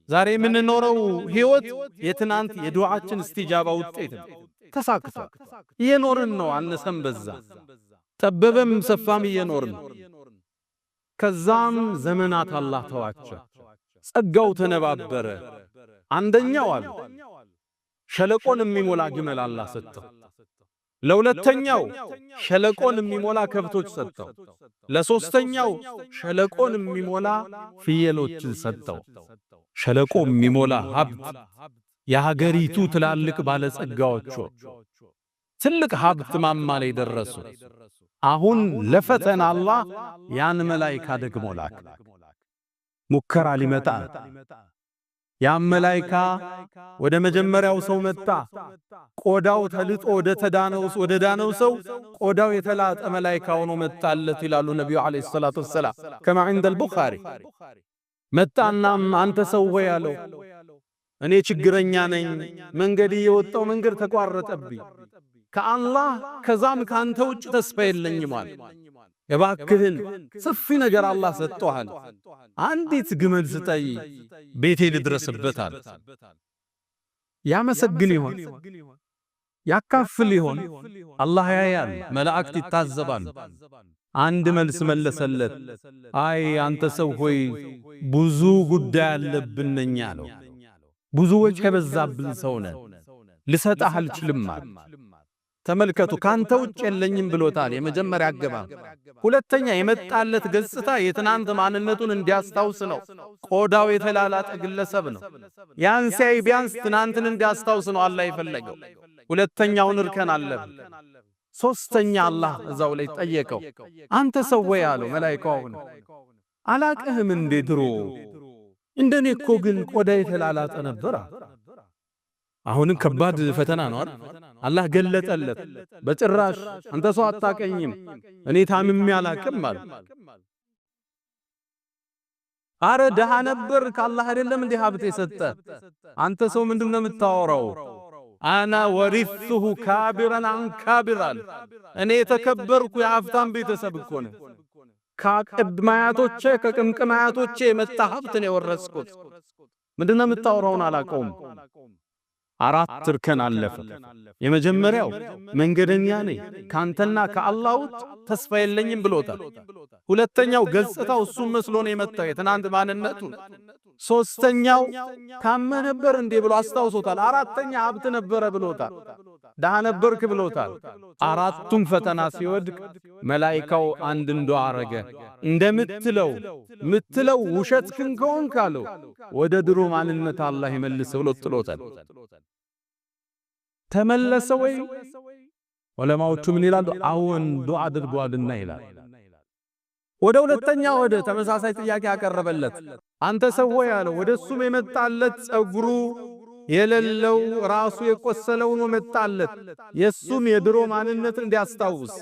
ዛሬ የምንኖረው ህይወት የትናንት የዱዓችን እስቲጃባ ውጤት ነው። ተሳክቷል። እየኖርን ነው። አነሰም በዛ ጠበበም ሰፋም እየኖርን። ከዛም ዘመናት አላህ ተዋቸው። ጸጋው ተነባበረ። አንደኛው አሉ ሸለቆን የሚሞላ ግመል አላህ ሰጠው። ለሁለተኛው ሸለቆን የሚሞላ ከብቶች ሰጠው። ለሶስተኛው ሸለቆን የሚሞላ ፍየሎችን ሰጠው። ሸለቆ የሚሞላ ሀብት የሀገሪቱ ትላልቅ ባለጸጋዎቹ ትልቅ ሀብት ማማ ላይ ደረሱ። አሁን ለፈተና አላህ ያን መላእክት ደግሞ ላክ። ሙከራ ሊመጣ ያን መላእክት ወደ መጀመሪያው ሰው መጣ። ቆዳው ተልጦ ወደ ዳነው ሰው ቆዳው የተላጠ መላእክት ሆኖ መጣለት ይላሉ ነብዩ አለይሂ ሰላቱ ወሰላም ከማ عند البخاري። መጣናም አንተ ሰው ሆይ አለው እኔ ችግረኛ ነኝ፣ መንገድ የወጣው መንገድ ተቋረጠብኝ፣ ከአላህ ከዛም ካንተ ውጭ ተስፋ የለኝም ማለት እባክህን ሰፊ ነገር አላህ ሰጥቷል፣ አንዲት ግመል ስጠይ ቤቴ ልድረስበት አለ። ያመሰግን ይሆን? ያካፍል ይሆን? አላህ ያያል፣ መላእክት ይታዘባሉ። አንድ መልስ መለሰለት፣ አይ አንተ ሰው ሆይ ብዙ ጉዳይ አለብኝ አለው። ብዙ ወጭ ከበዛብን ሰው ነን፣ ልሰጥህ አልችልም አለ። ተመልከቱ፣ ካንተ ውጭ የለኝም ብሎታል። የመጀመሪያ አገባ። ሁለተኛ የመጣለት ገጽታ የትናንት ማንነቱን እንዲያስታውስ ነው። ቆዳው የተላላጠ ግለሰብ ነው። ያን ሲያይ ቢያንስ ትናንትን እንዲያስታውስ ነው አላህ የፈለገው። ሁለተኛውን እርከን አለፈ። ሶስተኛ አላህ እዛው ላይ ጠየቀው፣ አንተ ሰው ወይ አለው መላእክቱን አላቅህም እንዴ ድሮ እንደኔ እኮ ግን ቆዳ የተላላጠ ነበር። አሁንም ከባድ ፈተና ነው አይደል? አላህ ገለጠለት። በጭራሽ አንተ ሰው አታቀኝም፣ እኔ ታምሜ አላቅም ማለት። አረ ደሃ ነበር ከአላህ አይደለም እንዴ ሀብት የሰጠ? አንተ ሰው ምንድነው የምታወራው? አና ወሪሱሁ ካቢራን አን ካቢራን፣ እኔ የተከበርኩ የሀብታም ቤተሰብ እኮ ነኝ። ከቅድማያቶቼ ከቅምቅማያቶቼ የመጣ ሀብት ነው የወረስኩት። ምንድነው የምታወራውን አላቀውም። አራት እርከን አለፈ። የመጀመሪያው መንገደኛ ነኝ ካንተና ከአላህ ውጭ ተስፋ የለኝም ብሎታል። ሁለተኛው ገጽታው እሱም መስሎ ነው የመጣው የትናንት ማንነቱ። ሶስተኛው ታመ ነበር እንዴ ብሎ አስታውሶታል። አራተኛ ሀብት ነበረ ብሎታል። ደሃ ነበርክ ብሎታል። አራቱም ፈተና ሲወድቅ መላእክቱ አንድ እንደው አረገ። እንደምትለው ውሸትክን ከሆንክ አለው ወደ ድሮ ማንነት አላህ ይመልስ ብሎ ጥሎታል። ተመለሰ ወይ? ዑለማዎቹ ምን ይላሉ? አዎን ዱዓ አድርጓልና ይላል። ወደ ሁለተኛ ወደ ተመሳሳይ ጥያቄ ያቀረበለት አንተ ሰው ሆይ አለው። ወደሱም የመጣለት ጸጉሩ የሌለው ራሱ የቆሰለው ነው መጣለት። የሱም የድሮ ማንነት እንዲያስታውስ